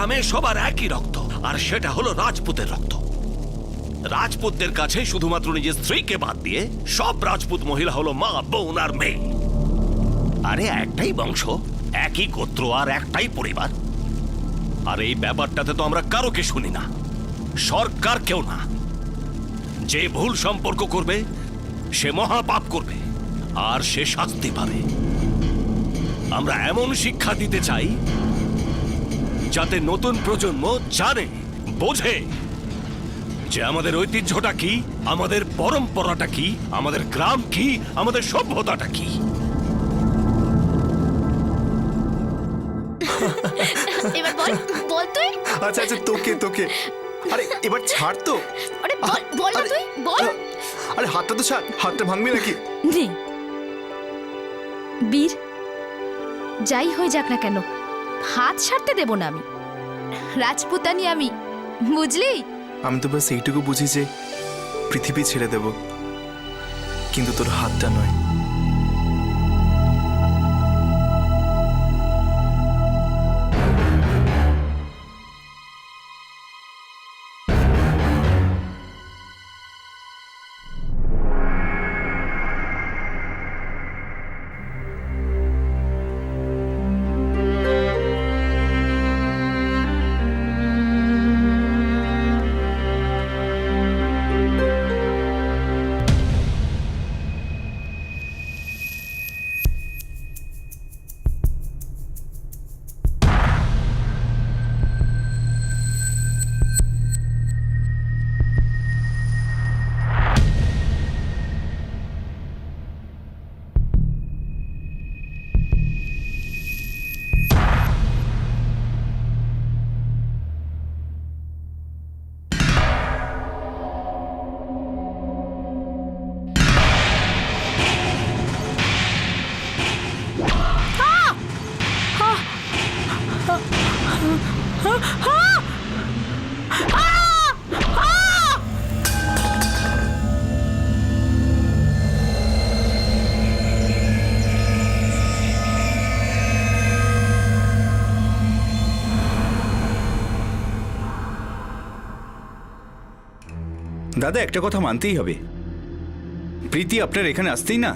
গ্রামে সবার একই রক্ত, আর সেটা হলো রাজপুতের রক্ত। রাজপুতদের কাছে শুধুমাত্র নিজের স্ত্রীকে বাদ দিয়ে সব রাজপুত মহিলা হলো মা, বোন আর মেয়ে। আরে একটাই বংশ, একই গোত্র আর একটাই পরিবার। আর এই ব্যাপারটাতে তো আমরা কারোকে শুনি না, সরকার কেউ না। যে ভুল সম্পর্ক করবে সে মহাপাপ করবে, আর সে শাস্তি পাবে। আমরা এমন শিক্ষা দিতে চাই যাতে নতুন প্রজন্ম জানে, বোঝে যে আমাদের ঐতিহ্যটা কি, আমাদের পরম্পরাটা কি, আমাদের গ্রাম কি, আমাদের সভ্যতাটা কি। এবার বল বল তুই। আচ্ছা আচ্ছা, তোকে তোকে আরে এবার ছাড় তো। আরে বল বল না তুই, বল। আরে হাতটা তো ছাড়, হাতটা ভাঙবি নাকি? নে বীর, যাই হয়ে যাক না কেন হাত ছাড়তে দেব না আমি। রাজপুতানি আমি, বুঝলি? আমি তো বাস এইটুকু বুঝি যে পৃথিবী ছেড়ে দেব, কিন্তু তোর হাতটা নয়। দাদা, একটা কথা মানতেই হবে, প্রীতি আপনার এখানে আসতেই না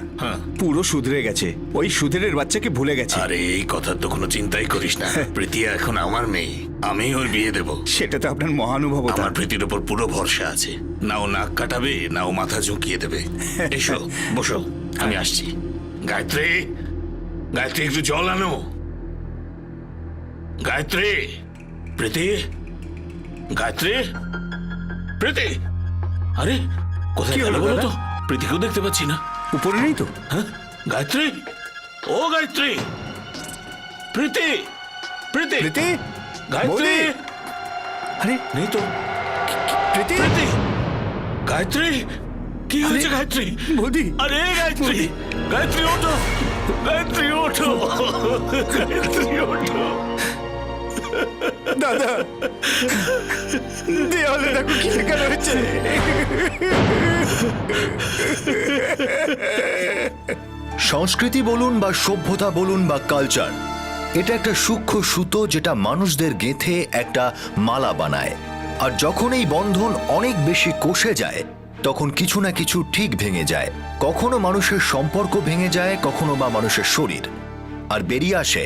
পুরো শুধরে গেছে। ওই সুধীরের বাচ্চাকে ভুলে গেছে। আরে এই কথা তো কোনো চিন্তাই করিস না, প্রীতি এখন আমার মেয়ে, আমি ওর বিয়ে দেব। সেটা তো আপনার মহানুভবতা। আমার প্রীতির উপর পুরো ভরসা আছে। না ও নাক কাটাবে, না ও মাথা ঝুঁকিয়ে দেবে। এসো বসো, আমি আসছি। গায়ত্রী, গায়ত্রী একটু জল আনো। গায়ত্রী, প্রীতি, গায়ত্রী, প্রীতি। আরে কোথায় কি গেল হলো বলো দাদা? তো? প্রীতিকেও দেখতে পাচ্ছি না। উপরে নেই তো? হ্যাঁ, গায়ত্রী, ও গায়ত্রী, প্রীতি, প্রীতি, প্রীতি, গায়ত্রী। বৌদি। আরে নেই তো। প্রীতি, প্রীতি, গায়ত্রী, কি হয়েছে গায়ত্রী? বৌদি। আরে গায়ত্রী, গায়ত্রী ওঠো, গায়ত্রী ওঠো, গায়ত্রী ওঠো। দাদা, দেওয়ালে দেখো কি লেখা রয়েছে। সংস্কৃতি বলুন বা সভ্যতা বলুন বা কালচার, এটা একটা সূক্ষ্ম সুতো যেটা মানুষদের গেঁথে একটা মালা বানায়। আর যখন এই বন্ধন অনেক বেশি কষে যায় তখন কিছু না কিছু ঠিক ভেঙে যায়। কখনো মানুষের সম্পর্ক ভেঙে যায়, কখনো বা মানুষের শরীর, আর বেরিয়ে আসে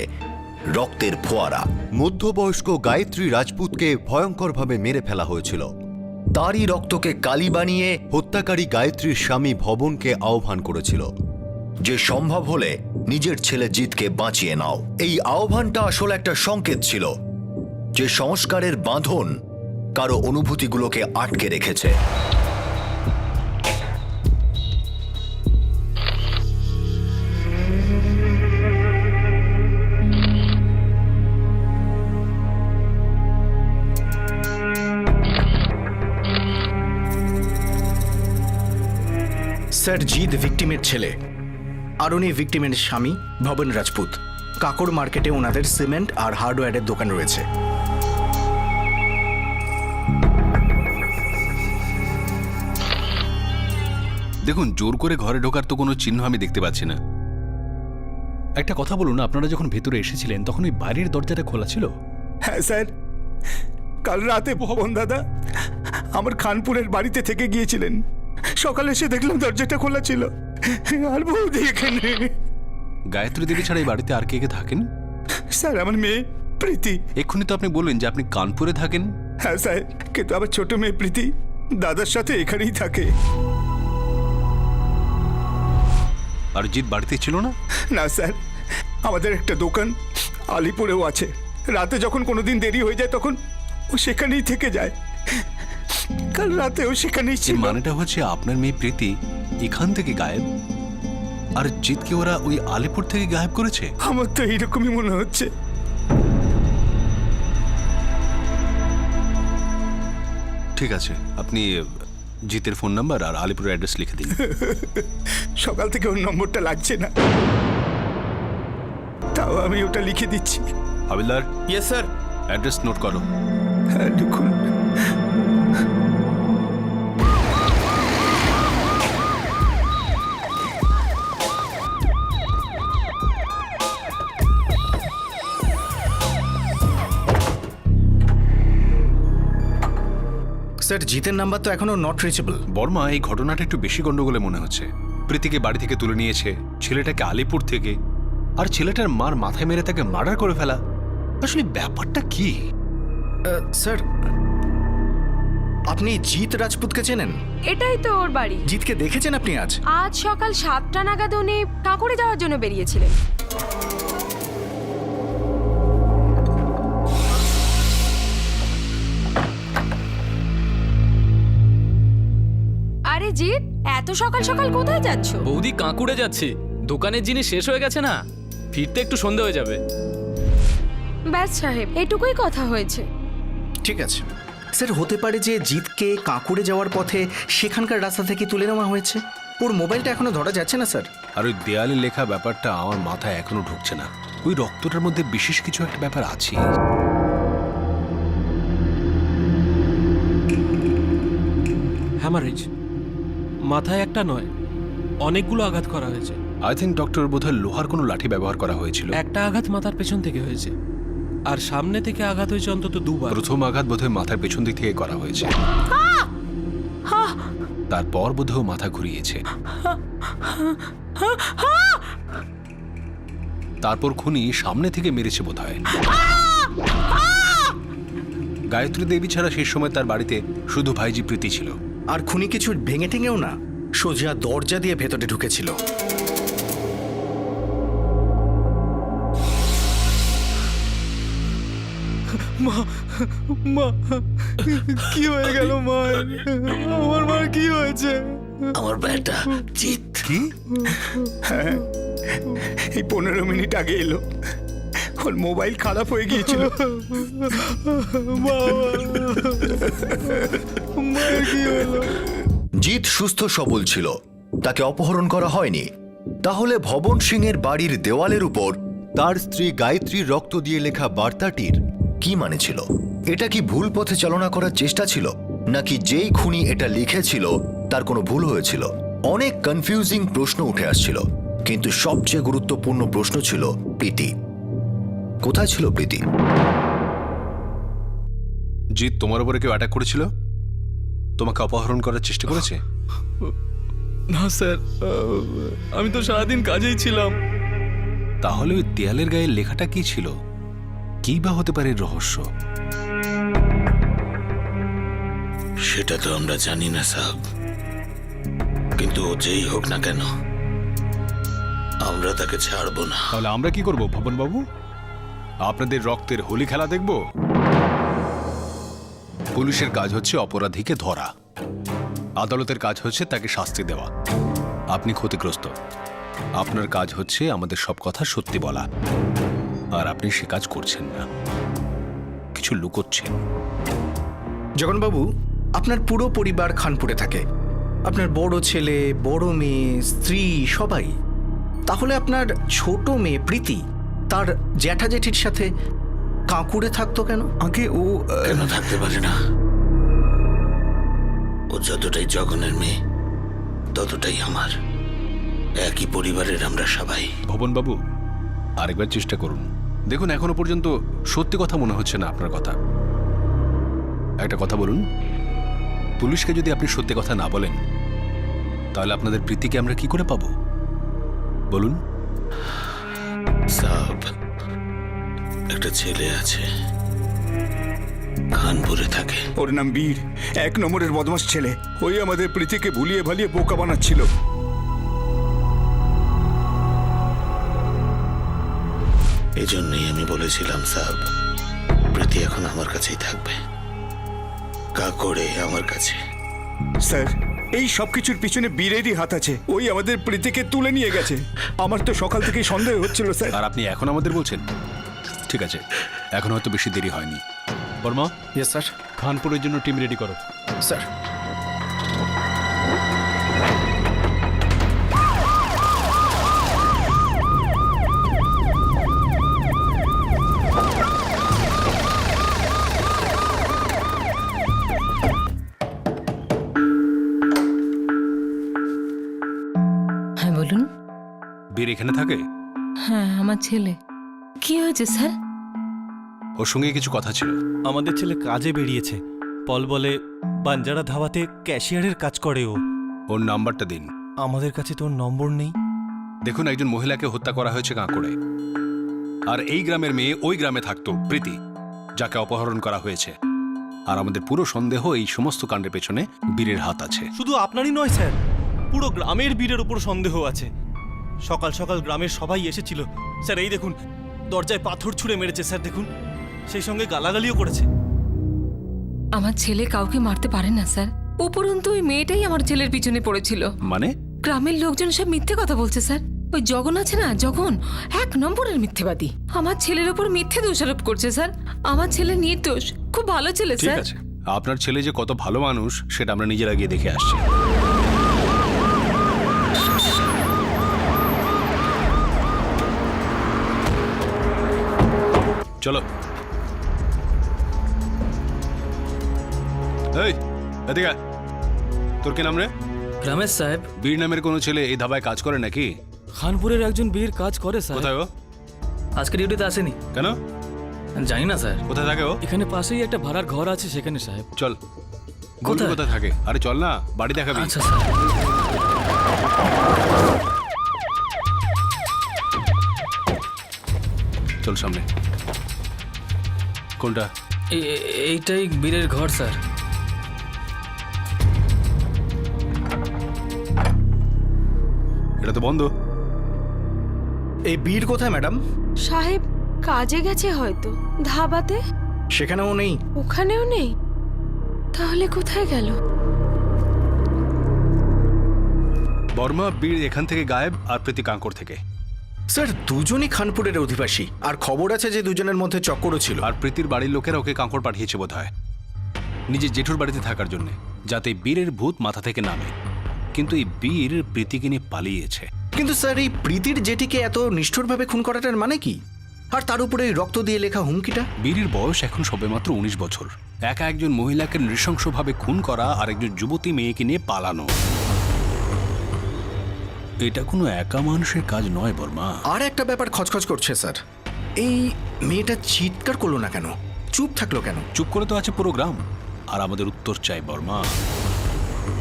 রক্তের ফোয়ারা। মধ্যবয়স্ক গায়ত্রী রাজপুতকে ভয়ঙ্করভাবে মেরে ফেলা হয়েছিল। তারই রক্তকে কালি বানিয়ে হত্যাকারী গায়ত্রীর স্বামী ভবনকে আহ্বান করেছিল, যে সম্ভব হলে নিজের ছেলে জিতকে বাঁচিয়ে নাও। এই আহ্বানটা আসলে একটা সংকেত ছিল যে সংস্কারের বাঁধন কারো অনুভূতিগুলোকে আটকে রেখেছে। স্যার, জিৎ ভিকটিমের ছেলে, আর উনি ভিকটিমের স্বামী ভবন রাজপুত। কাকড় মার্কেটে ওনাদের সিমেন্ট আর হার্ডওয়্যারের দোকান রয়েছে। দেখুন, জোর করে ঘরে ঢোকার তো কোনো চিহ্ন আমি দেখতে পাচ্ছি না। একটা কথা বলুন, আপনারা যখন ভেতরে এসেছিলেন তখন ওই বাইরের দরজাটা খোলা ছিল? হ্যাঁ স্যার, কাল রাতে ভবন দাদা আমার খানপুরের বাড়িতে থেকে গিয়েছিলেন। সকালে এসে দেখলাম দরজাটা খোলা ছিল, আর বৌদি এখানে। গায়ত্রী দেবী ছাড়া এই বাড়িতে আর কে কে থাকেন? স্যার আমার মেয়ে প্রীতি। এক্ষুনি তো আপনি বললেন যে আপনি কানপুরে থাকেন। হ্যাঁ স্যার, কিন্তু আমার ছোট মেয়ে প্রীতি দাদার সাথে এখানেই থাকে। আর জিৎ বাড়িতে ছিল না? না স্যার, আমাদের একটা দোকান আলিপুরেও আছে। রাতে যখন কোনোদিন দেরি হয়ে যায় তখন ও সেখানেই থেকে যায়। কাল রাতেও সেখানেই এর ছিল। মানেটা হচ্ছে আপনার মেয়ে প্রীতি এখান থেকে গায়েব, আর জিৎকে ওরা ওই আলিপুর থেকে গায়েব করেছে। আমার তো এইরকমই মনে হচ্ছে। ঠিক আছে, আপনি জিতের ফোন নাম্বার আর আলিপুরের অ্যাড্রেস লিখে দিন। সকাল থেকে ওর নম্বরটা লাগছে না, তাও আমি ওটা লিখে দিচ্ছি। হাবিলদার, ইয়েস স্যার। অ্যাড্রেস নোট করো। হ্যাঁ লিখুন। স্যার, জিতের নাম্বার তো এখনো নট রিচেবল। বর্মা, এই ঘটনাটা একটু বেশি গন্ডগোলে মনে হচ্ছে। প্রীতিকে বাড়ি থেকে তুলে নিয়েছে, ছেলেটাকে আলিপুর থেকে, আর ছেলেটার মার মাথায় মেরে তাকে মার্ডার করে ফেলা। আসলে ব্যাপারটা কি? স্যার, আপনি জিৎ রাজপুতকে চেনেন? এটাই তো ওর বাড়ি। জিতকে দেখেছেন আপনি আজ? আজ সকাল 7টা নাগাদ উনি কাঁকুড়ে যাওয়ার জন্য বেরিয়েছিলেন। আরে জিৎ, এত সকাল সকাল কোথায় যাচ্ছ? বৌদি কাঁকুড়ে যাচ্ছি, দোকানের জিনিস শেষ হয়ে গেছে না, ফিরতে একটু সন্ধে হয়ে যাবে। ব্যাস সাহেব, এটুকুই কথা হয়েছে। ঠিক আছে স্যার, হতে পারে যে জিতকে কাঁকুড়ে যাওয়ার পথে সেখানকার রাস্তা থেকে তুলে নেওয়া হয়েছে। ওর মোবাইলটা এখনো ধরা যাচ্ছে না স্যার। আর ওই দেয়ালে লেখা ব্যাপারটা আমার মাথায় এখনো ঢুকছে না। ওই রক্তটার মধ্যে বিশেষ কিছু একটা ব্যাপার আছে। হ্যামারেজ, মাথায় একটা নয়, অনেকগুলো আঘাত করা হয়েছে। আই থিঙ্ক ডক্টর বোধহয় লোহার কোনো লাঠি ব্যবহার করা হয়েছিল। একটা আঘাত মাথার পেছন থেকে হয়েছে, আর সামনে থেকে আঘাত হয়েছে অন্তত 2 বার। প্রথম আঘাত বোধহয় মাথার পেছন দিক থেকে করা হয়েছে, তারপর বোধহয় মাথা ঘুরিয়েছে, তারপর খুনি সামনে থেকে মেরেছে বোধহয়। গায়ত্রী দেবী ছাড়া সেই সময় তার বাড়িতে শুধু ভাইজি প্রীতি ছিল। আর খুনি কিছু ভেঙে টেঙেও না, সোজা দরজা দিয়ে ভেতরে ঢুকেছিল। মা, কি হয়ে গেল মা? আমার মার কি হয়েছে? আমার বেটা জিৎ কি? হ্যাঁ, এই 15 মিনিট আগে এলো। ওর মোবাইল খারাপ হয়ে গিয়েছিল। জিৎ সুস্থ সবল ছিল, তাকে অপহরণ করা হয়নি। তাহলে ভবন সিং এর বাড়ির দেওয়ালের উপর তার স্ত্রী গায়ত্রীর রক্ত দিয়ে লেখা বার্তাটির কি মানে ছিল? এটা কি ভুল পথে চালনা করার চেষ্টা ছিল, নাকি যেই খুনি এটা লিখেছিল তার কোনো ভুল হয়েছিল? অনেক কনফিউজিং প্রশ্ন উঠে আসছিল, কিন্তু সবচেয়ে গুরুত্বপূর্ণ প্রশ্ন ছিল প্রীতি। কোথায় ছিল প্রীতি? জিৎ, তোমার উপরে কেউ অ্যাটাক করেছিল? তোমাকে অপহরণ করার চেষ্টা করেছে? না স্যার, আমি তো সারাদিন কাজেই ছিলাম। তাহলে ওই দেয়ালের গায়ে লেখাটা কি ছিল? কি বা হতে পারে রহস্য? সেটা তো আমরা জানি না সাহেব, কিন্তু ও যেই হোক না কেন আমরা তাকে ছাড়বো না। তাহলে আমরা কি করব ভবন বাবু? আপনাদের রক্তের হোলি খেলা দেখব? পুলিশের কাজ হচ্ছে অপরাধীকে ধরা, আদালতের কাজ হচ্ছে তাকে শাস্তি দেওয়া। আপনি ক্ষতিগ্রস্ত, আপনার কাজ হচ্ছে আমাদের সব কথা সত্যি বলা, আর আপনি সে কাজ করছেন না, কিছু লুকোচ্ছেন। জগনবাবু, আপনার পুরো পরিবার খানপুরে থাকে, আপনার বড় ছেলে, বড় মেয়ে, স্ত্রী সবাই। তাহলে আপনার ছোট মেয়ে প্রীতি তার জ্যাঠা জেঠির সাথে কাঁকুড়ে থাকতো কেন? আগে ও কেন থাকতে পারে না? ও যতটাই জগনের মেয়ে ততটাই আমার। একই পরিবারের আমরা সবাই। ভবন বাবু, আরেকবার চেষ্টা করুন। দেখুন, এখনো পর্যন্ত সত্যি কথা মনে হচ্ছে না আপনার কথা। একটা কথা বলুন, পুলিশকে যদি আপনি সত্যি কথা না বলেন তাহলে আপনাদের প্রীতিকে আমরা কি করে পাবো বলুন? সাব, একটা ছেলে আছে, কানপুরে থাকে। ওর নাম বীর, 1 নম্বরের বদমাস ছেলে। ওই আমাদের প্রীতিকে ভুলিয়ে ভালিয়ে বোকা বানাচ্ছিল। এজন্যই আমি বলেছিলাম সাব, প্রীতি এখন আমার কাছেই থাকবে, কাকড়ে আমার কাছে। স্যার, এই সব কিছুর পিছনে বীরেরই হাত আছে। ওই আমাদের প্রীতিকে তুলে নিয়ে গেছে। আমার তো সকাল থেকেই সন্দেহ হচ্ছিল স্যার। আর আপনি এখন আমাদের বলছেন? ঠিক আছে, এখন হয়তো বেশি দেরি হয়নি। Varma, yes sir. খানপুরের জন্য টিম রেডি করো। স্যার, হ্যাঁ বলুন। বীর এখানে থাকে? হ্যাঁ, আমার ছেলে। কি হয়েছে স্যার? ওর সঙ্গে কিছু কথা ছিল। আমাদের ছেলে কাজে বেরিয়েছে। পল বলে বাঞ্জারা ধাবাতে ক্যাশিয়ারের কাজ করে ও। ওর নাম্বারটা দিন। আমাদের কাছে তোর নম্বর নেই। দেখুন, একজন মহিলাকে হত্যা করা হয়েছে কাঁকড়ে, আর এই গ্রামের মেয়ে ওই গ্রামে থাকতো, প্রীতি, যাকে অপহরণ করা হয়েছে। আর আমাদের পুরো সন্দেহ এই সমস্ত কাণ্ডের পেছনে বীরের হাত আছে। শুধু আপনারই নয় স্যার, পুরো গ্রামের বীরের উপর সন্দেহ আছে। সকাল সকাল গ্রামের সবাই এসেছিল স্যার। এই দেখুন, দরজায় পাথর ছুঁড়ে মেরেছে স্যার, দেখুন। সেই সঙ্গে গালাগালিও করেছে। আমার ছেলে কাউকে মারতে পারে না স্যার। উপরন্তু ওই মেয়েটাই আমার ছেলের পিছনে পড়েছিল। মানে? গ্রামের লোকজন সব মিথ্যে কথা বলছে স্যার। ওই জগন আছে না, জগন 1 নম্বরের মিথ্যেবাদী। আমার ছেলের ওপর মিথ্যে দোষারোপ করছে স্যার। আমার ছেলে নির্দোষ, খুব ভালো ছেলে ঠিক স্যার। আছে, আপনার ছেলে যে কত ভালো মানুষ সেটা আমরা নিজেরা গিয়ে দেখে আসছি। চলো। এই, এদিকে আয়। তোর কি নাম রে? রমেশ সাহেব। বীর নামের কোনো ছেলে এই ধাবায় কাজ করে নাকি? খানপুরের একজন বীর কাজ করে স্যার। কোথায় ও? আজকে ডিউটিতে আসেনি। কেন? জানি না স্যার। কোথায় থাকে ও? এখানে পাশেই একটা ভাড়ার ঘর আছে, সেখানে সাহেব। চল। বলবি কোথায় থাকে? আরে চল না, বাড়ি দেখাবি। আচ্ছা স্যার। চল সামনে। কোনটা? এইটাই বীরের ঘর স্যার। এটা তো বন্ধ। এই বীর কোথায় ম্যাডাম? সাহেব কাজে গেছে হয়তো, ধাবাতে। সেখানেও নেই? ওখানেও নেই। তাহলে কোথায় গেল? বর্মা, বীর এখান থেকে গায়েব, আর প্রীতি কাঁকড় থেকে। স্যার, দুজনই খানপুরের অধিবাসী। আর খবর আছে যে দুজনের মধ্যে চক্করও ছিল। আর প্রীতির বাড়ির লোকেরা ওকে কাঁকড় পাঠিয়েছে বোধহয়, নিজের জেঠুর বাড়িতে থাকার জন্য, যাতে বীরের ভূত মাথা থেকে নামে। কিন্তু এই বীর প্রীতিকে নিয়ে পালিয়েছে। কিন্তু স্যার, এই প্রীতির জেঠিকে এত নিষ্ঠুরভাবে খুন করাটার মানে কি? আর তার উপরে এই রক্ত দিয়ে লেখা হুমকিটা? বীরের বয়স এখন সবেমাত্র 19 বছর। একা একজন মহিলাকে নৃশংসভাবে খুন করা আর একজন যুবতী মেয়েকে নিয়ে পালানো, এটা কোনো একা মানুষের কাজ নয় বর্মা। আর একটা ব্যাপার খচখচ করছে স্যার। এই মেয়েটা চিৎকার করলো না কেন? চুপ থাকলো কেন? চুপ করে তো আছে পুরো গ্রাম। আর আমাদের উত্তর চাই বর্মা।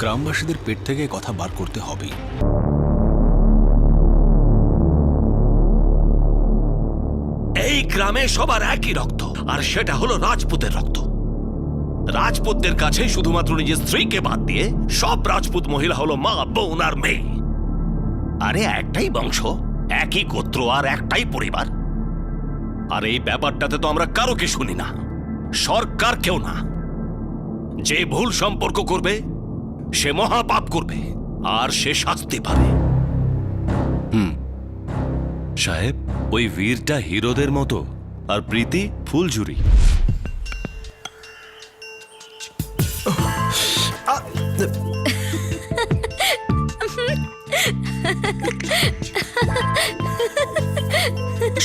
গ্রামবাসীদের পেট থেকে কথা বার করতে হবে। এই গ্রামে সবার একই রক্ত, আর সেটা হলো রাজপুতের রক্ত। রাজপুতদের কাছে শুধুমাত্র নিজের স্ত্রীকে বাদ দিয়ে সব রাজপুত মহিলা হলো মা, বোন আর মেয়ে। আরে একটাই বংশ, একই গোত্র, আর একটাই পরিবার। আর এই ব্যাপারটাতে তো আমরা কারোকে শুনি না, সরকার কেউ না। যে ভুল সম্পর্ক করবে সে মহাপাপ করবে, আর সে শাস্তি পাবে। সাহেব, ওই বীরটা হিরোদের মতো, আর প্রীতি ফুলঝুরি।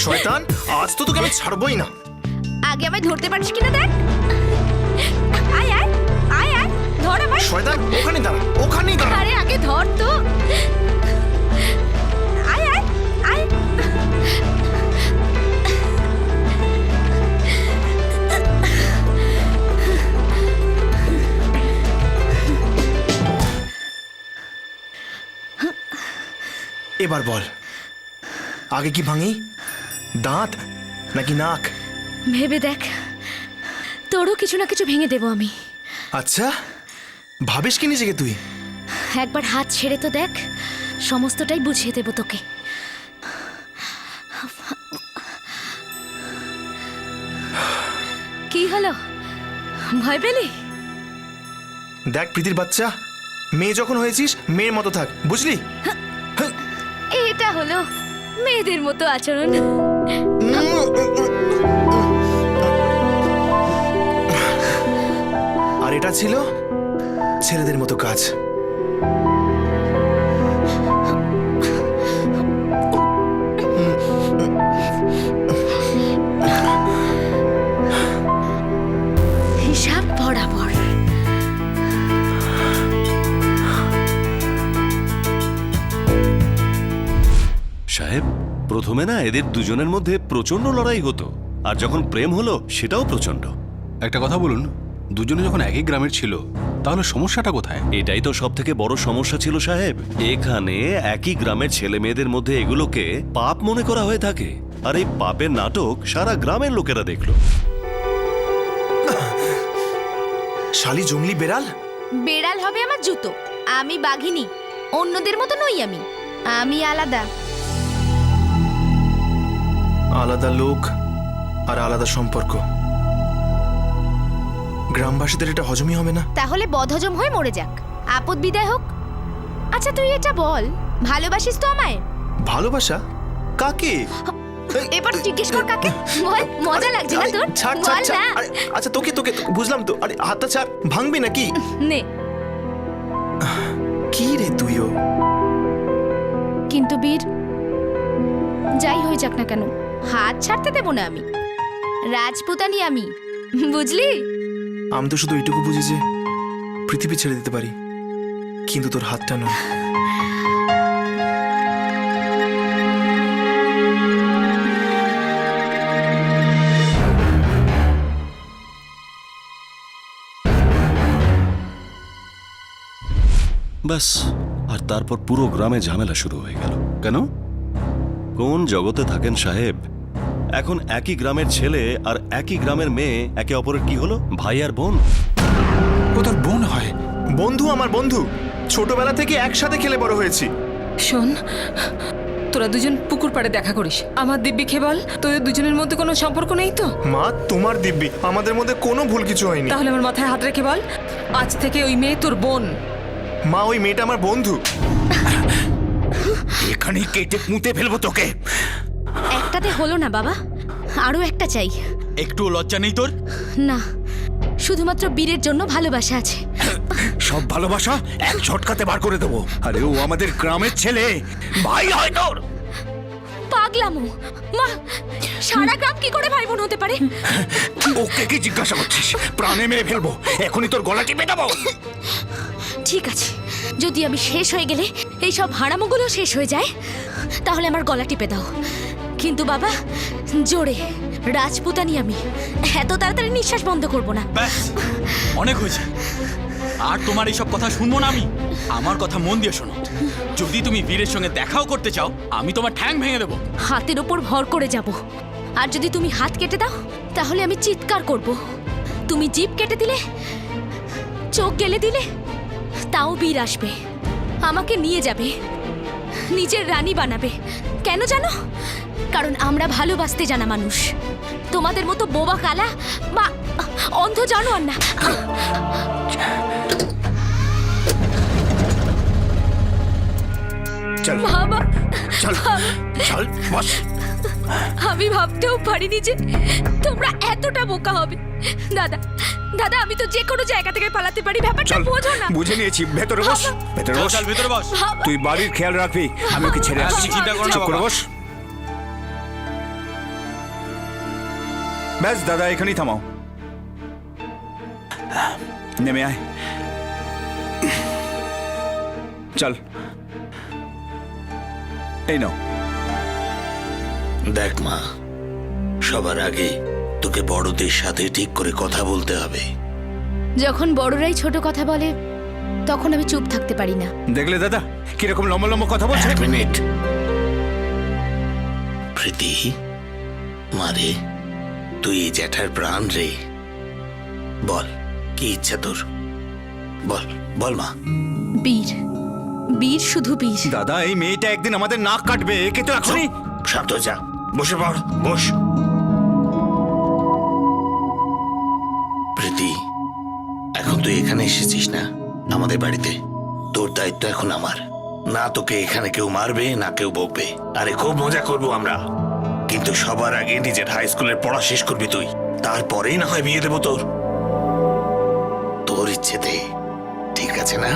শয়তান, আজ তো তোকে আমি ছাড়বই না। আগে আমায় ধরতে পারছিস কিনা দেখ। আয় আয় আয় আয়, ধর আমায়। শয়তান, ওখানে দাঁড়া, ওখানেই দাঁড়া। আরে আগে ধর তো। আয় আয় আয়। এবার বল, আগে কি ভাঙি? দাঁত নাকি নাক? ভেবে দেখ, তোরও কিছু না কিছু ভেঙে দেবো আমি। আচ্ছা, ভাবিস কি নিজেকে তুই? একবার হাত ছেড়ে তো দেখ, সমস্তটাই বুঝিয়ে দেবো তোকে। কি হলো, ভয় পেলি? দেখ প্রীতির বাচ্চা, মেয়ে যখন হয়েছিস মেয়ের মতো থাক, বুঝলি? এটা হলো মেয়েদের মতো আচরণ। আর এটা ছিল ছেলেদের মতো কাজ। হিসাব বরাবর। সাহেব, প্রথমে না এদের দুজনের মধ্যে প্রচন্ড লড়াই হতো, আর যখন প্রেম হলো সেটাও প্রচন্ড। একটা কথা বলুন, দুজনে যখন একই গ্রামের ছিল তাহলে সমস্যাটা কোথায়? এটাই তো সব থেকে বড় সমস্যা ছিল সাহেব। এখানে একই গ্রামের ছেলে মেয়েদের মধ্যে এগুলোকে পাপ মনে করা হয়ে থাকে, আর এই পাপের নাটক সারা গ্রামের লোকেরা দেখলো। শালি জঙ্গলি বেড়াল। বেড়াল হবে আমার জুতো, আমি বাঘিনী। অন্যদের মতো নই আমি, আমি আলাদা। আলাদা লোক আর আলাদা সম্পর্ক, গ্রামবাসীদের এটা হজমই হবে না। তাহলে বদহজম হয়ে মরে যাক, আপদ বিদায় হোক। আচ্ছা তুই এটা বল, ভালোবাসিস তো আমায়? ভালোবাসা কাকে? এবার জিজ্ঞেস কর কাকে, বল। মজা লাগছে না তোর? ছাড় ছাড় বল ছাড়। না। আরে, আচ্ছা তোকে তোকে বুঝলাম তো। আরে হাতটা ছাড়, ভাঙবি নাকি? নে। কি রে তুইও? কিন্তু বীর, যাই হয়ে যাক না কেন, হাত ছাড়তে দেব না আমি। রাজপুতানি আমি, বুঝলি? আমি তো শুধু এইটুকু বুঝি যে পৃথিবী ছেড়ে দিতে পারি, কিন্তু তোর হাতটা নয়। ব্যাস, আর তারপর পুরো গ্রামে ঝামেলা শুরু হয়ে গেল। কেন? কোন জগতে থাকেন সাহেব? এখন একই গ্রামের ছেলে আর একই গ্রামের মেয়ে একে অপরের কি হলো, ভাই আর বোন। ও তোর বোন হয়? বন্ধু, আমার বন্ধু, ছোটবেলা থেকে একসাথে খেলে বড় হয়েছি। শোন, তোরা দুজন পুকুর পাড়ে দেখা করিস। আমার দিব্যি বল, তোদের দুজনের মধ্যে কোনো সম্পর্ক নেই তো? মা, তোমার দিব্যি, আমাদের মধ্যে কোনো ভুল কিছু হয়নি। তাহলে আমার মাথায় হাত রেখে বল, আজ থেকে ওই মেয়ে তোর বোন। মা, ওই মেয়েটা আমার বন্ধু। এখানে কেটে মুতে ফেলবো তোকে। একটাতে হলো না বাবা, আরো একটা চাই। একটু লজ্জা নেই তোর? না, শুধুমাত্র বীরের জন্য ভালোবাসা আছে। সব ভালোবাসা এক ঝটকাতে বার করে দেবো। আরে ও আমাদের গ্রামের ছেলে, ভাই হয় তোর। পাগলামো মা, সারা গ্রাম কি করে ভাই বোন হতে পারে? ওকে কি জিজ্ঞাসা করছিস? প্রাণে মেরে ফেলবো, এখনই তোর গলা টিপে দেবো। ঠিক আছে, যদি আমি শেষ হয়ে গেলে এই সব হারামোগুলো শেষ হয়ে যায়, তাহলে আমার গলা টিপে দাও। কিন্তু বাবা, জোরে, রাজপুতানি আমি, এত তাড়াতাড়ি নিঃশ্বাস বন্ধ করব না। ব্যাস, অনেক হয়েছে। আর তোমার এইসব কথা শুনবো না আমি। আমার কথা মন দিয়ে শোনো, যদি তুমি বীরের সঙ্গে দেখাও করতে চাও, আমি তোমার ঠ্যাং ভেঙে দেবো। হাতের ওপর ভর করে যাব, আর যদি তুমি হাত কেটে দাও তাহলে আমি চিৎকার করব। তুমি জিভ কেটে দিলে, চোখ গেলে দিলে, তাও বীর আসবে, আমাকে নিয়ে যাবে, নিজের রানী বানাবে। কেন জানো? কারণ আমরা ভালোবাসতে জানা মানুষ, তোমাদের মতো বোবা কালা বা অন্ধ জানোয়ার না। চল বাবা, চল চল, বস। আমি ভাবতেও পারিনি যে তোমরা এতটা বোকা হবে। দাদা, দাদা, আমি তো যে কোনো জায়গা থেকে পালাতে পারি, ব্যাপারটা চল, বোঝো না। বুঝে নিয়েছি। ভেতরে বস, ভেতরে বস। চল ভিতরে বস। তুই বাড়ির খেয়াল রাখবি, আমি ওকে ছেড়ে আসছি। তুই চিন্তা করো না চুপ করে বাবা। বস। ব্যাস দাদা, এখানেই থামাও। নেমে আয়, চল। এই নাও। দেখ মা, সবার আগে তোকে বড়দের সাথে ঠিক করে কথা বলতে হবে। যখন বড়রাই ছোট কথা বলে, তখন আমি চুপ থাকতে পারি না। দেখলে দাদা কিরকম লম্বা লম্বা কথা বলছে? এক মিনিট। প্রীতি, মারে তুই এই জ্যাঠার প্রাণ রে। বল কি ইচ্ছা তোর, বল বল মা। বীর, বীর, শুধু বীর। দাদা, এই মেয়েটা একদিন আমাদের নাক কাটবে, একে তো এখনই। শান্ত যা, বসে পড়, বস। প্রীতি, এখন তুই এখানে এসেছিস না আমাদের বাড়িতে, তোর দায়িত্ব এখন আমার। না তোকে এখানে কেউ মারবে না কেউ বকবে। আরে খুব মজা করবো আমরা, কিন্তু সবার আগে নিজের হাই স্কুলের পড়া শেষ করবি তুই, তারপরেই না হয় বিয়ে দেবো তোর। তোর ইচ্ছেতে, ঠিক আছে না?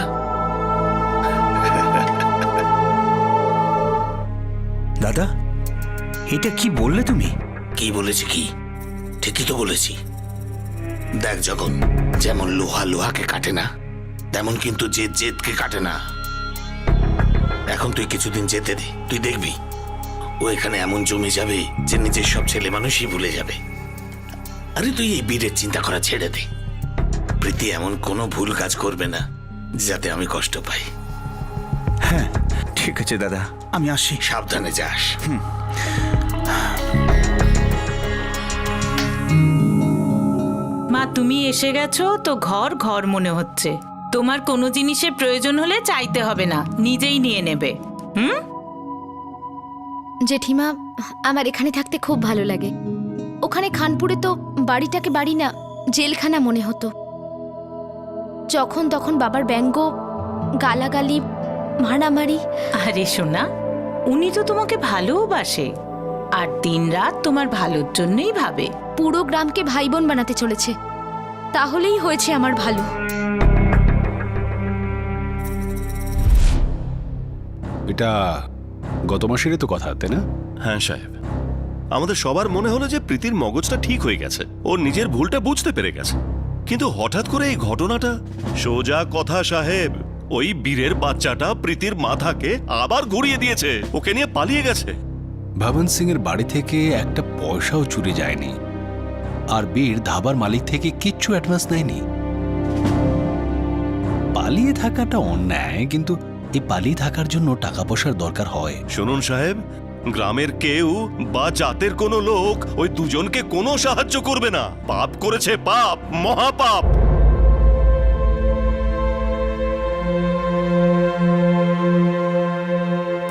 দাদা, এটা কি বললে তুমি? কি বলেছি? কি ঠিকই তো বলেছি। দেখ জগন, যেমন লোহা লোহাকে কাটে না, তেমন কিন্তু জেদ জেদকে কাটে না। এখন তুই কিছুদিন যেতে দে, তুই দেখবি ও এখানে এমন জমে যাবে যে নিজের সব ছেলে মানুষই ভুলে যাবে। আরে তুই এই বীরের চিন্তা করা ছেড়ে দে। প্রীতি এমন কোনো ভুল কাজ করবে না যাতে আমি কষ্ট পাই। হ্যাঁ ঠিক আছে দাদা, আমি আসি। সাবধানে যাস। মা, তুমি এসে গেছো তো ঘর ঘর মনে হচ্ছে। তোমার কোনো জিনিসের প্রয়োজন হলে চাইতে হবে না, নিজেই নিয়ে নেবে। হুম? জেঠিমা, আমার এখানে থাকতে খুব ভালো লাগে। ওখানে খানপুরে তো বাড়িটাকে বাড়ি না, জেলখানা মনে হতো। যখন তখন বাবার ব্যঙ্গ, গালাগালি, মারামারি। আরে সোনা, উনি তো তোমাকে ভালোবাসে আর দিনরাত তোমার ভালোর জন্যই ভাবে। পুরো গ্রামকে ভাই বোন বানাতে চলেছে, তাহলেই হয়েছে আমার ভালো। এটা গত মাসেরই তো কথা, তাই না? হ্যাঁ সাহেব, আমাদের সবার মনে হলো যে প্রীতির মগজটা ঠিক হয়ে গেছে, ওর নিজের ভুলটা বুঝতে পেরে গেছে। কিন্তু হঠাৎ করে এই ঘটনাটা। সোজা কথা সাহেব, ওই বীরের বাচ্চাটা প্রীতির মাথাকে আবার ঘুরিয়ে দিয়েছে, ওকে নিয়ে পালিয়ে গেছে। ভবন সিং এর বাড়ি থেকে একটা পয়সাও চুরি যায়নি, আর বীর ধাবার মালিক থেকে কিচ্ছু অ্যাডভান্স নেয়নি। পালিয়ে থাকাটা অন্যায়, কিন্তু এই পালিয়ে থাকার জন্য টাকা পয়সার দরকার হয়। শুনুন সাহেব, গ্রামের কেউ বা জাতের কোনো লোক ওই দুজনকে কোনো সাহায্য করবে না। পাপ করেছে, পাপ, মহাপাপ।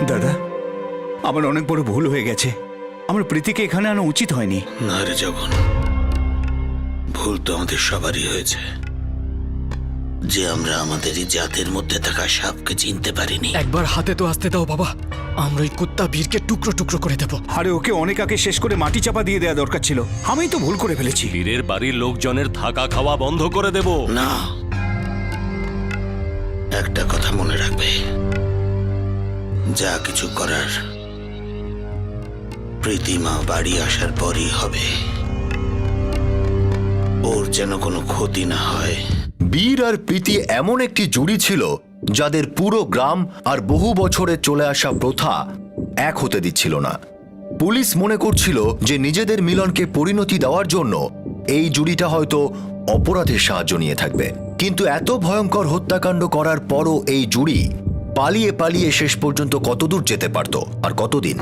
দাদা, আমার অনেক বড় ভুল হয়ে গেছে। আমার প্রীতিকে এখানে আনা উচিত হয়নি। না রে জগন, ভুল তো আমাদের সবারই হয়েছে, যে আমরা আমাদেরই জাতের মধ্যে থাকা সাপকে চিনতে পারিনি। একবার হাতে তো আসতে দাও বাবা, আমরা ওই কুত্তা বীরকে টুকরো টুকরো করে দেবো। আরে ওকে অনেক আগে শেষ করে মাটি চাপা দিয়ে দেওয়া দরকার ছিল। আমি তো ভুল করে ফেলেছি। বীরের বাড়ির লোকজনের থাকা খাওয়া বন্ধ করে দেব। না, একটা কথা মনে রাখবে, যা কিছু করার প্রীতিমা বাড়ি আসার পরই হবে। ওর যেন কোনো ক্ষতি না হয়। বীর আর প্রীতি এমন একটি জুড়ি ছিল যাদের পুরো গ্রাম আর বহু বছরে চলে আসা প্রথা এক হতে দিচ্ছিল না। পুলিশ মনে করছিল যে নিজেদের মিলনকে পরিণতি দেওয়ার জন্য এই জুড়িটা হয়তো অপরাধের সাহায্য নিয়ে থাকবে, কিন্তু এত ভয়ঙ্কর হত্যাকাণ্ড করার পরও এই জুড়ি পালিয়ে পালিয়ে শেষ পর্যন্ত কতদূর যেতে পারত আর কতদিন।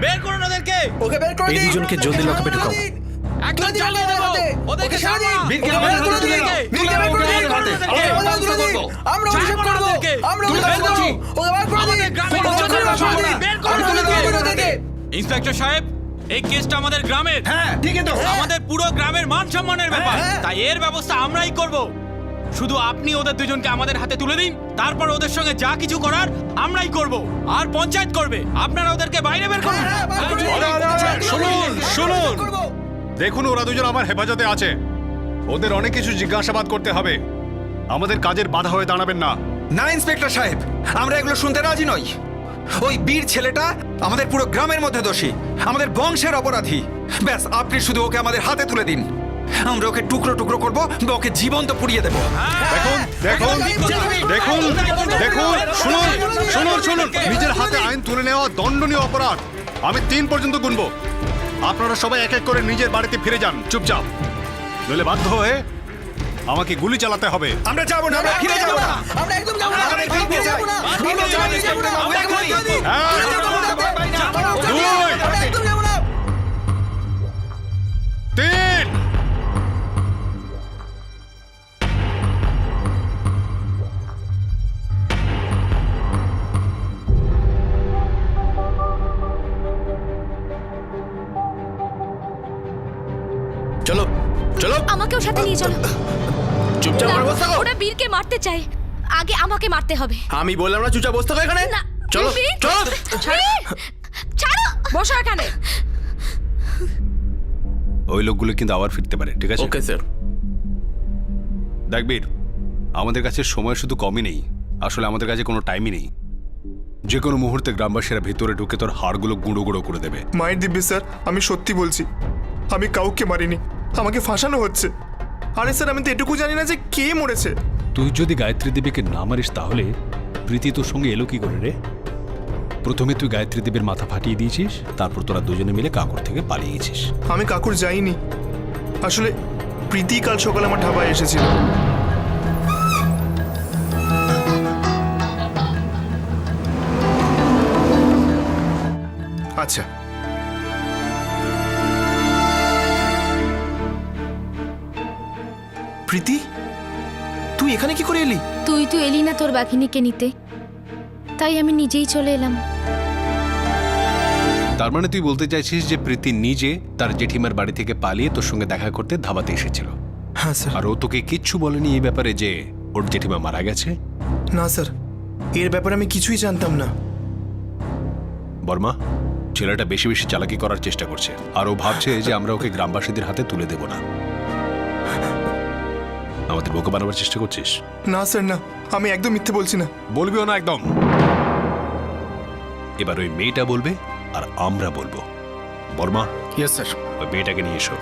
বের করুন ওদেরকে, ওকে বের করে এই দুজনকে জলদি লকআপে ঢুকাও। একদম চালিয়ে দেবো ওদেরকে। ছাড়ো না। বীরকে বের করে দিন, বীরকে বের করে দিন। আমরা অভিযোগ করব, আমরা অভিযোগ করব। ওকে বের করে দিন, বের করুন ওদেরকে। ইন্সপেক্টর সাহেব, এই কেসটা আমাদের গ্রামের। হ্যাঁ ঠিকই তো, আমাদের পুরো গ্রামের মান সম্মানের ব্যাপার, তাই এর ব্যবস্থা আমরাই করব। শুধু আপনি ওদের দুজনকে আমাদের হাতে তুলে দিন, তারপর ওদের সঙ্গে যা কিছু করার আমরাই করব, আর পঞ্চায়েত করবে। আপনারা ওদেরকে বাইরে বের করুন। শুনুন শুনুন, দেখুন, ওরা দুজন আমার হেফাজতে আছে। ওদের অনেক কিছু জিজ্ঞাসাবাদ করতে হবে। আমাদের কাজের বাধা হয়ে দাঁড়াবেন না। না ইন্সপেক্টর সাহেব, আমরা এগুলো শুনতে রাজি নই। ওই বীর ছেলেটা আমাদের পুরো গ্রামের মধ্যে দোষী, আমাদের বংশের অপরাধী। ব্যাস আপনি শুধু ওকে আমাদের হাতে তুলে দিন, আমরা ওকে টুকরো টুকরো করবো বা ওকে জীবন্ত পুড়িয়ে দেবো। দেখুন দেখুন দেখুন দেখুন, শুনুন শুনুন শুনুন, নিজের হাতে আইন তুলে নেওয়া দণ্ডনীয় অপরাধ। আমি 3 পর্যন্ত গুনবো, আপনারা সবাই এক এক করে নিজের বাড়িতে ফিরে যান চুপচাপ, নইলে বাধ্য হয়ে আমাকে গুলি চালাতে হবে। আমরা যাবো না, আমরা ফিরে যাবো না, আমরা একদম যাবো না, আমরা ফিরে যাবো না, আমরা যাবো না, আমরা এখনই আমরা একদম যাবো না। 3 চলো চলো, আমাকেও সাথে নিয়ে চলো। চুপচাপ না, বসে থাকো। ওরা বীরকে মারতে চায়, আগে আমাকে মারতে হবে। আমি বললাম না চুপচাপ বসে থাকো এখানে। না, চলো বীর, চলো। বীর, ছাড়ো, বসো এখানে। ওই লোকগুলো কিন্তু আবার ফিরতে পারে, ঠিক আছে? Okay sir. দেখ বীর, আমাদের কাছে সময় শুধু কমই নেই, আসলে আমাদের কাছে কোনো টাইমই নেই। যে কোনো মুহূর্তে গ্রামবাসীরা ভিতরে ঢুকে তোর হাড়গুলো গুঁড়ো গুঁড়ো করে দেবে। মায়ের দিব্যি স্যার, আমি সত্যি বলছি, আমি কাউকে মারিনি, আমাকে ফাঁসানো হচ্ছে। আরে স্যার, আমি তো এটুকু জানি না যে কে মরেছে। তুই যদি গায়ত্রী দেবীকে না মারিস তাহলে প্রীতি তোর সঙ্গে এলো কি করে রে? প্রথমে তুই গায়ত্রী দেবীর মাথা ফাটিয়ে দিয়েছিস, তারপর তোরা দুজনে মিলে কাকুর থেকে পালিয়েছিস। আমি কাকুর যাইনি, আসলে প্রীতি কাল সকালে আমার ধাবায় এসেছিল। আচ্ছা, প্রীতি তুই এখানে কি করে এলি? তুই তো এলি না তোর বাঘিনীকে নিতে, তাই আমি নিজেই চলে এলাম। তার মানে তুই বলতে চাইছিস যে প্রীতি নিজে তার জেঠিমার বাড়ি থেকে পালিয়ে তোর সঙ্গে দেখা করতে ধাবাতে এসেছিল? হ্যাঁ স্যার। আর ও তোকে কিচ্ছু বলেনি এই ব্যাপারে যে ওর জেঠিমা মারা গেছে? না স্যার, এর ব্যাপারে আমি কিছুই জানতাম না। বর্মা, ছেলেটা বেশি বেশি চালাকি করার চেষ্টা করছে, আর ও ভাবছে যে আমরা ওকে গ্রামবাসীদের হাতে তুলে দেব না। আমাদের বোকা বানাবার চেষ্টা করছিস? না স্যার, না, আমি একদম মিথ্যে বলছি না। বলবিও না একদম। এবার ওই মেয়েটা বলবে আর আমরা বলবো। Verma, yes sir. ওই মেয়েটাকে নিয়ে এসো।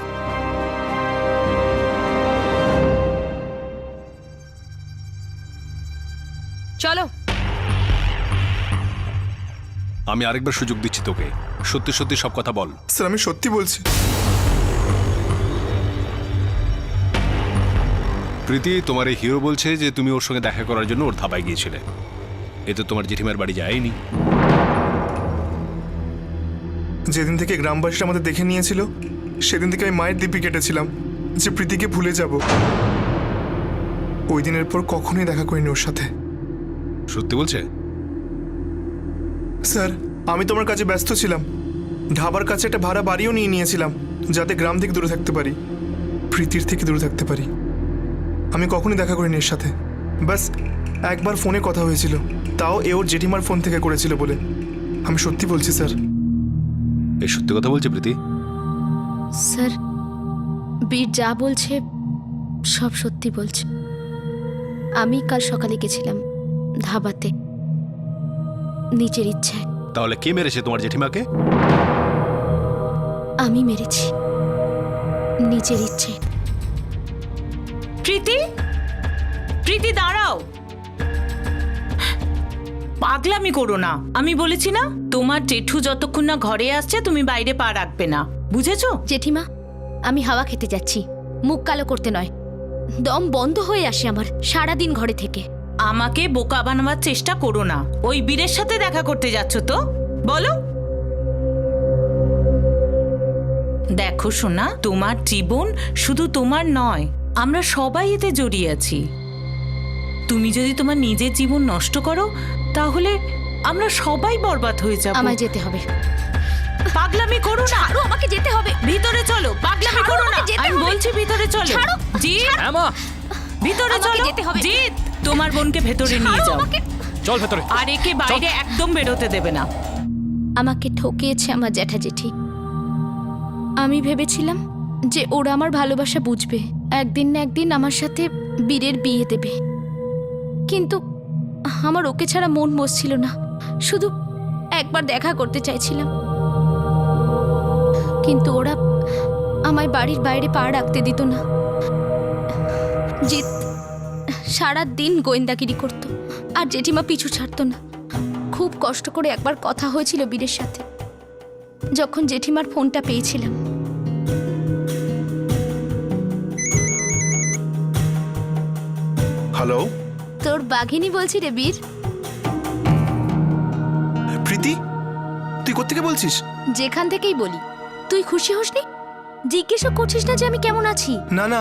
চলো। আমি আরেকবার সুযোগ দিচ্ছি তোকে, সত্যি সত্যি সব কথা বল। স্যার, আমি সত্যি বলছি। প্রীতি, তোমার এই হিরো বলছে যে তুমি ওর সঙ্গে দেখা করার জন্য ওর ধাবায় গিয়েছিলে। এ তো তোমার জেঠিমার বাড়ি যায়নি। যেদিন থেকে গ্রামবাসীরা আমাদের দেখে নিয়েছিল, সেদিন থেকে আমি মায়ের দিব্যি কেটেছিলাম যে প্রীতিকে ভুলে যাব। ওই দিনের পর কখনোই দেখা করিনি ওর সাথে। সত্যি বলছে? স্যার, আমি তোমার কাছে ব্যস্ত ছিলাম, ঢাবার কাছে একটা ভাড়া বাড়িও নিয়ে নিয়েছিলাম যাতে গ্রাম থেকে দূরে থাকতে পারি, প্রীতির থেকে দূরে থাকতে পারি। আমি কখনোই দেখা করিনি এর সাথে, ব্যাস একবার ফোনে কথা হয়েছিল, তাও এ ওর জেঠিমার ফোন থেকে করেছিল বলে। আমি সত্যি বলছি স্যার। এই সত্যি কথা বলছে প্রীতি? স্যার, বীর যা বলছে সব সত্যি বলছে। আমি কাল সকালে গেছিলাম ধাবাতে নিজের ইচ্ছায়। তাহলে কে মেরেছে তোমার জেঠিমাকে? আমি মেরেছি নিজের ইচ্ছে। প্রীতি, প্রীতি দাঁড়াও, পাগলামি করো না। আমি বলেছি না, তোমার জেঠু যতক্ষণ না ঘরে আসছে তুমি বাইরে পা রাখবে না, বুঝেছো? জেঠিমা, আমি হাওয়া খেতে যাচ্ছি, মুখ কালো করতে নয়। দম বন্ধ হয়ে আসে আমার সারাদিন ঘরে থেকে। আমাকে বোকা বানাবার চেষ্টা করো না। ওই বীরের সাথে দেখা করতে যাচ্ছ তো? বলো। দেখো সোনা, তোমার জীবন শুধু তোমার নয়, আমরা সবাই এতে জড়িয়ে আছি। তুমি যদি তোমার নিজের জীবন নষ্ট করো তাহলে আমরা সবাই বরবাদ হয়ে যাব। আমায় যেতে হবে। পাগলামি করো না, ছাড়ো, আমাকে যেতে হবে। ভিতরে চলো। পাগলামি ছাড়ো, করো না, আমাকে যেতে আমি হবে। বলছি ভিতরে চলো। ছাড়ো। জিৎ, ভিতরে আমাকে চলো। যেতে হবে। জিৎ, তোমার বোনকে ভেতরে নিয়ে ছাড়ো যাও। আমাকে। চল ভেতরে। আর একে বাইরে একদম বেরোতে দেবে না। আমাকে ঠকিয়েছে আমার জ্যাঠা জেঠি। আমি ভেবেছিলাম যে ওরা আমার ভালোবাসা বুঝবে, একদিন না একদিন আমার সাথে বীরের বিয়ে দেবে। কিন্তু আমার ওকে ছাড়া মন বসছিল না, শুধু একবার দেখা করতে চাইছিলাম। কিন্তু ওরা আমায় বাড়ির বাইরে পা রাখতে দিত না। জিৎ সারা দিন গোয়েন্দাগিরি করত, আর জেঠিমা পিছু ছাড়তো না। খুব কষ্ট করে একবার কথা হয়েছিল বীরের সাথে, যখন জেঠিমার ফোনটা পেয়েছিলাম। হ্যালো তোর বাঘিনী বলছি রে বীর। প্রীতি, তুই কোত্থেকে বলছিস? যেখান থেকেই বলি, তুই খুশি হসনি? জিজ্ঞেসও করছিস না যে আমি কেমন আছি? না না,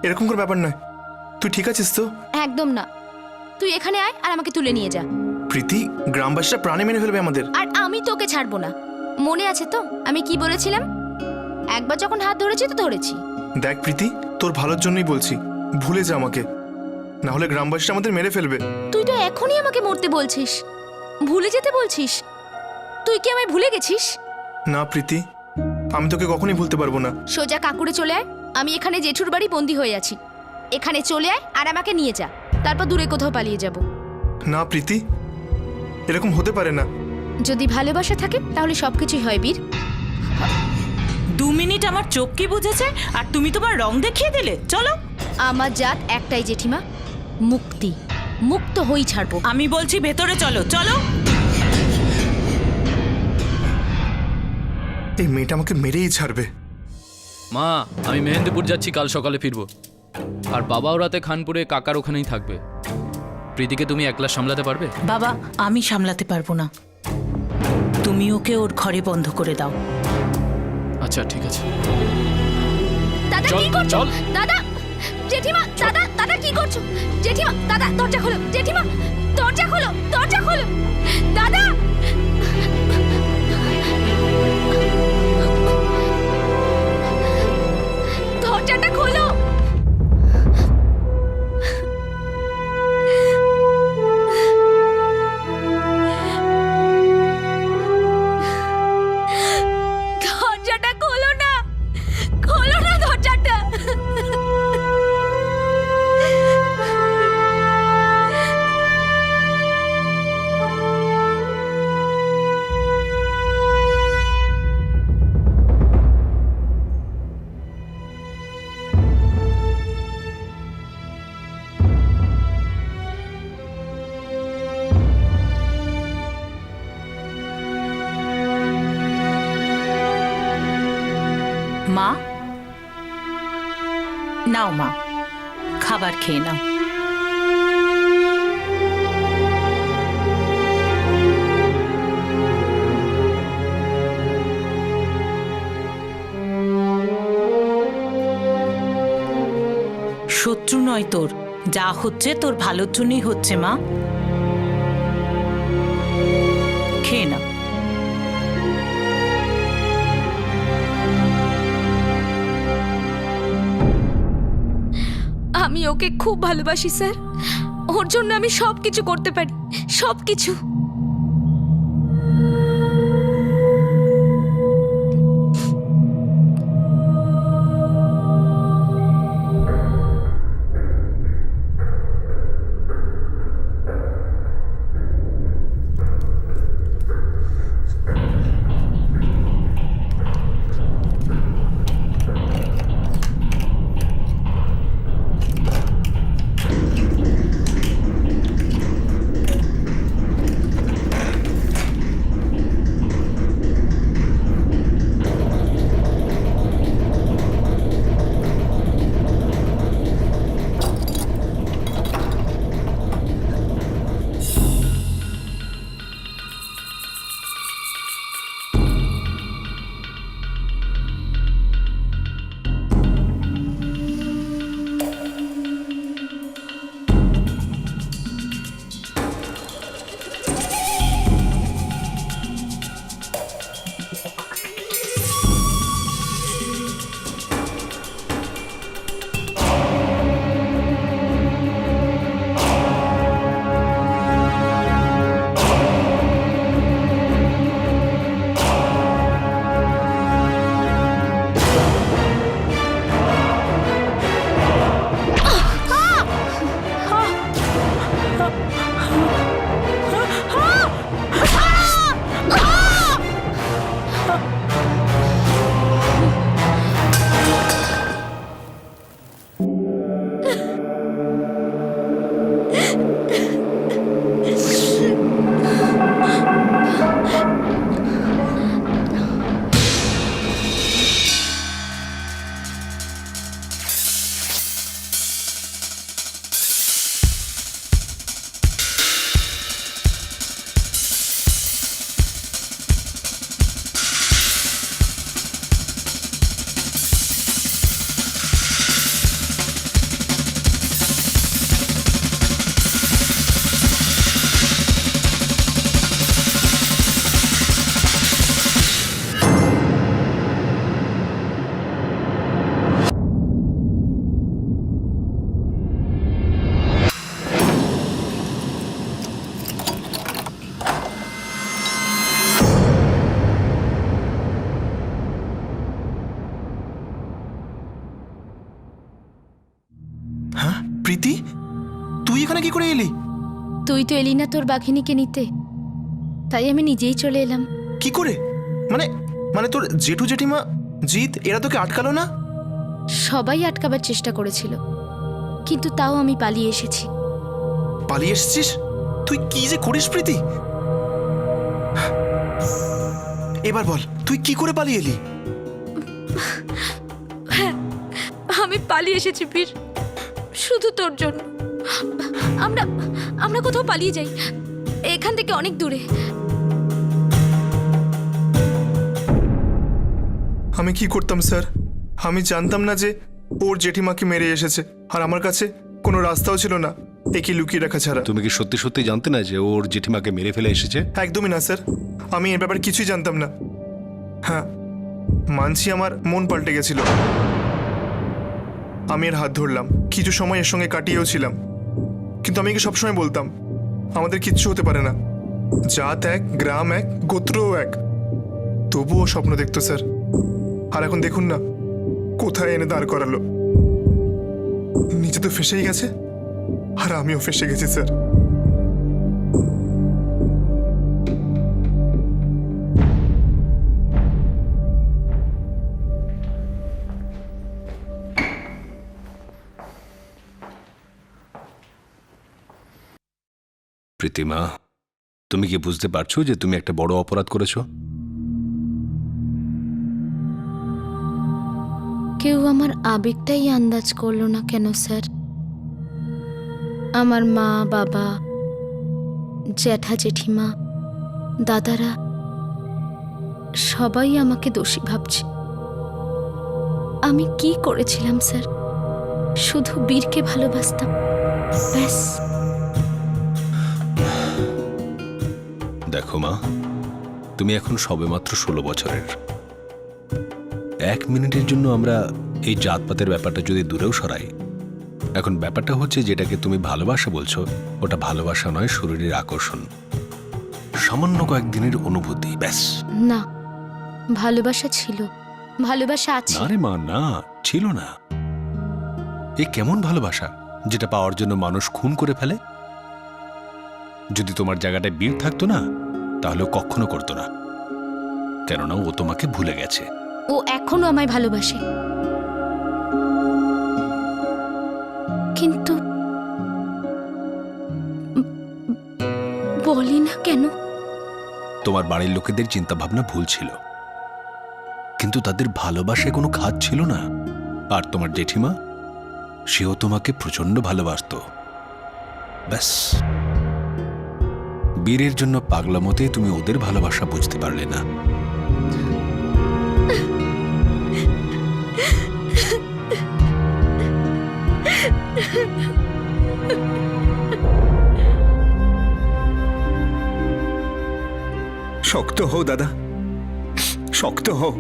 এরকম কোনো ব্যাপার নয়। তুই ঠিক আছিস তো? একদম না। তুই এখানে আয় আর আমাকে তুলে নিয়ে যা। প্রীতি, গ্রামবাসীরা প্রাণে মেনে ফেলবে আমাদের। আর আমি তোকে ছাড়বো না। মনে আছে তো আমি কি বলেছিলাম? একবার যখন হাত ধরেছি তো ধরেছি। দেখ প্রীতি, তোর ভালোর জন্যই বলছি, ভুলে যা আমাকে, না হলে গ্রামবাসীরা আমাদের মেরে ফেলবে। তুই তো এখনই আমাকে মরতে বলছিস, ভুলে যেতে বলছিস। তুই কি আমায় ভুলে গেছিস? না প্রীতি, আমি তোকে কখনোই ভুলতে পারবো না। সোজা কাকুরে চলে আয়। আমি এখানে জেঠুর বাড়ি বন্দি হয়ে আছি। এখানে চলে আয় আর আমাকে নিয়ে যা, তারপর দূরে কোথাও পালিয়ে যাব। না প্রীতি, এরকম হতে পারে না। যদি ভালোবাসা থাকে তাহলে সবকিছুই হয় বীর। 2 মিনিট আমার চোখ কি বুঝেছে আর তুমি তোমার রং দেখিয়ে দিলে। চলো। আমার জাত একটাই জেঠিমা, মুক্তি। মুক্ত হই ছাড়বো। আমি বলছি ভেতরে চলো, চলো। এই মেয়েটা আমাকে মেরেই ছাড়বে। মা, আমি মেহেন্দিপুর যাচ্ছি, কাল সকালে ফিরবো। আর বাবাও রাতে খানপুরে কাকার ওখানেই থাকবে। প্রীতিকে তুমি একলা সামলাতে পারবে? বাবা, আমি সামলাতে পারবো না, তুমি ওকে ওর ঘরে বন্ধ করে দাও। আচ্ছা ঠিক আছে। দাদা কি করছো? দাদা, জেঠিমা, দাদা, দাদা কি করছো? জেঠিমা, দাদা দরজা খোলো। জেঠিমা, দরজা খোলো, দরজা খোলো। দাদা, দরজাটা খোলো। দরজাটা খোলো না, খোলো না দরজাটা। মা, নাও মা, খাবার খেয়ে নাও। শত্রু নয় তোর, যা হচ্ছে তোর ভালোর জন্যই হচ্ছে মা। খেয়ে নাও। আমি ওকে খুব ভালোবাসি স্যার, ওর জন্য আমি সবকিছু করতে পারি, সবকিছু। হ্যাঁ প্রীতি, তুই এখানে কি করে এলি? তুই তো এলি না তোর বাঘিনীকে নিতে, তাই আমি নিজেই চলে এলাম। কি করে? মানে মানে তোর জেঠু জেঠিমা জিৎ এরা তোকে আটকালো না? সবাই আটকাবার চেষ্টা করেছিল, কিন্তু তাও আমি পালিয়ে এসেছি। পালিয়ে এসেছিস? তুই কি যে করিস প্রীতি? এবার বল, তুই কি করে পালিয়ে এলি? আমি পালিয়ে এসেছি বীর, শুধু তোর জন্য। আমরা আমরা কোথাও পালিয়ে যাই, এখান থেকে অনেক দূরে। আমি কি করতাম স্যার? আমি জানতাম না যে ওর জেঠিমাকে মেরে এসেছে, আর আমার কাছে কোনো রাস্তাও ছিল না একে লুকিয়ে রাখা ছাড়া। তুমি কি সত্যি সত্যি জানতে না যে ওর জেঠিমাকে মেরে ফেলে এসেছে? একদমই না স্যার, আমি এর ব্যাপারে কিছুই জানতাম না। হ্যাঁ মানছি আমার মন পাল্টে গেছিল, আমি এর হাত ধরলাম, কিছু সময় এর সঙ্গে কাটিয়েও ছিলাম, কিন্তু আমি একে সবসময় বলতাম আমাদের কিচ্ছু হতে পারে না, জাত এক, গ্রাম এক, গোত্রও এক। তবুও স্বপ্ন দেখতো স্যার, আর এখন দেখুন না কোথায় এনে দাঁড় করালো। নিজে তো ফেসেই গেছে, আর আমিও ফেসে গেছি স্যার। প্রীতিমা, তুমি কি বুঝতে পারছো যে তুমি একটা বড় অপরাধ করেছো? কেউ আমার আবেগটাই আন্দাজ করলো না কেন স্যার? আমার মা, বাবা, জ্যাঠা জেঠিমা, দাদারা সবাই আমাকে দোষী ভাবছে। আমি কি করেছিলাম স্যার? শুধু বীরকে ভালোবাসতাম, ব্যাস। দেখো মা, তুমি এখন সবেমাত্র 16 বছরের। 1 মিনিটের জন্য আমরা এই জাতপাতের ব্যাপারটা যদি দূরেও সরাই, এখন ব্যাপারটা হচ্ছে যেটাকে তুমি ভালোবাসা বলছো, ওটা ভালোবাসা নয়, শরীরের আকর্ষণ, সামান্য কয়েকদিনের অনুভূতি, ব্যাস। না, ভালোবাসা ছিল, ভালোবাসা আছে। না রে মা, না, ছিল না। এ কেমন ভালোবাসা যেটা পাওয়ার জন্য মানুষ খুন করে ফেলে? যদি তোমার জায়গাটায় বীর থাকতো না, তাহলে ও কখনো করতো না, কেননা ও তোমাকে ভুলে গেছে। ও এখনো আমায় ভালোবাসে, কিন্তু বলি না কেন? তোমার বাড়ির লোকেদের চিন্তা ভাবনা ভুল ছিল, কিন্তু তাদের ভালোবাসায় কোনো খাদ ছিল না। আর তোমার জেঠিমা, সেও তোমাকে প্রচন্ড ভালোবাসতো, ব্যাস। বীরের জন্য পাগলামতে তুমি ওদের ভালোবাসা বুঝতে পারলে না। শক্ত হও দাদা, শক্ত হও।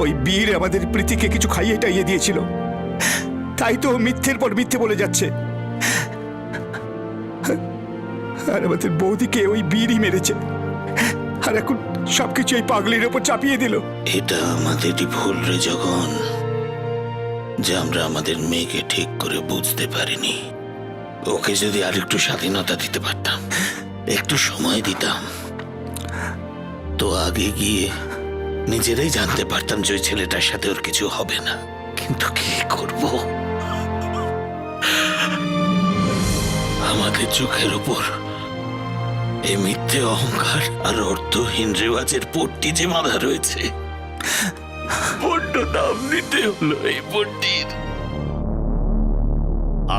ওই বীর আমাদের প্রীতিকে কিছু খাইয়ে টাইয়ে দিয়েছিল, তাই তো মিথ্যের পর মিথ্যে বলে যাচ্ছে। আর আমাদের বৌদিকে ওই বীরই মেরেছে, আর এখন সবকিছু এই পাগলির ওপর চাপিয়ে দিল। এটা আমাদেরই ভুল রে জগন, যে আমরা আমাদের মেয়েকে ঠিক করে বুঝতে পারিনি। ওকে যদি আরেকটু স্বাধীনতা দিতে পারতাম, একটু সময় দিতাম, তো আগে গিয়ে নিজেরাই জানতে পারতাম যে ওই ছেলেটার সাথে ওর কিছু হবে না। কিন্তু কি করব, আমাদের চোখের উপর এই মিথ্যে অহংকার আর অর্থহীন রেওয়াজের পট্টি যে বাঁধা রয়েছে। বড্ড দাম দিতে হলো এই পট্টির।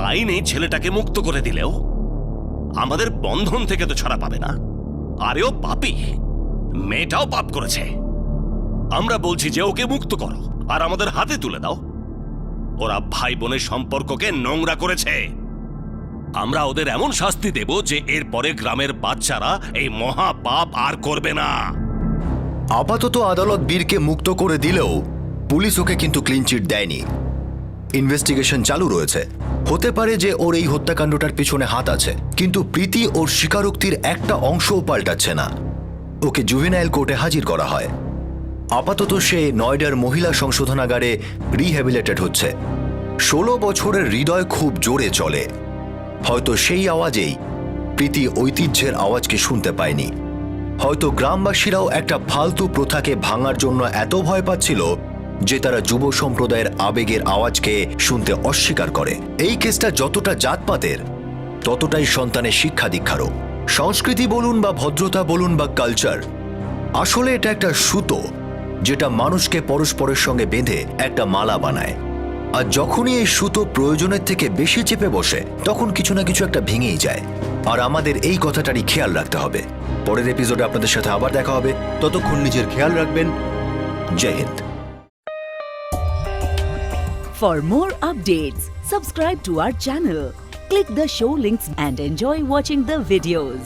আইন এই ছেলেটাকে মুক্ত করে দিলেও আমাদের বন্ধন থেকে তো ছাড়া পাবে না। আরেও পাপী, মেয়েটাও পাপ করেছে। আমরা বলছি যে ওকে মুক্ত করো আর আমাদের হাতে তুলে দাও। ওরা ভাই বোনের সম্পর্ককে নোংরা করেছে। আমরা ওদের এমন শাস্তি দেব যে এরপরে গ্রামের বাচ্চারা এই মহা পাপ আর করবে না। আপাতত আদালত বীরকে মুক্ত করে দিলেও পুলিশ ওকে কিন্তু ক্লিন চিট দেয়নি। ইনভেস্টিগেশন চালু রয়েছে। হতে পারে যে ওর এই হত্যাকাণ্ডটার পিছনে হাত আছে, কিন্তু প্রীতি ওর স্বীকারোক্তির একটা অংশও পাল্টাচ্ছে না। ওকে জুভেনাইল কোর্টে হাজির করা হয়। আপাতত সে নয়ডার মহিলা সংশোধনাগারে রিহ্যাবিলিটেড হচ্ছে। 16 বছরের হৃদয় খুব জোরে চলে। হয়তো সেই আওয়াজেই প্রীতি ঐতিহ্যের আওয়াজকে শুনতে পায়নি। হয়তো গ্রামবাসীরাও একটা ফালতু প্রথাকে ভাঙার জন্য এত ভয় পাচ্ছিল যে তারা যুব সম্প্রদায়ের আবেগের আওয়াজকে শুনতে অস্বীকার করে। এই কেসটা যতটা জাতপাতের ততটাই সন্তানের শিক্ষা দীক্ষারও। সংস্কৃতি বলুন বা ভদ্রতা বলুন বা কালচার, আসলে এটা একটা সুতো যেটা মানুষকে পরস্পরের সঙ্গে বেঁধে একটা মালা বানায়। আর যখনই এই সুতো প্রয়োজনের থেকে বেশি চেপে বসে তখন কিছু না কিছু একটা ভেঙেই যায়। আর আমাদের এই কথাটারই খেয়াল রাখতে হবে। পরের এপিসোডে আপনাদের সাথে আবার দেখা হবে। ততক্ষণ নিজের খেয়াল রাখবেন। জয় Hind. For more updates, subscribe to our channel, click the show links and enjoy watching the videos.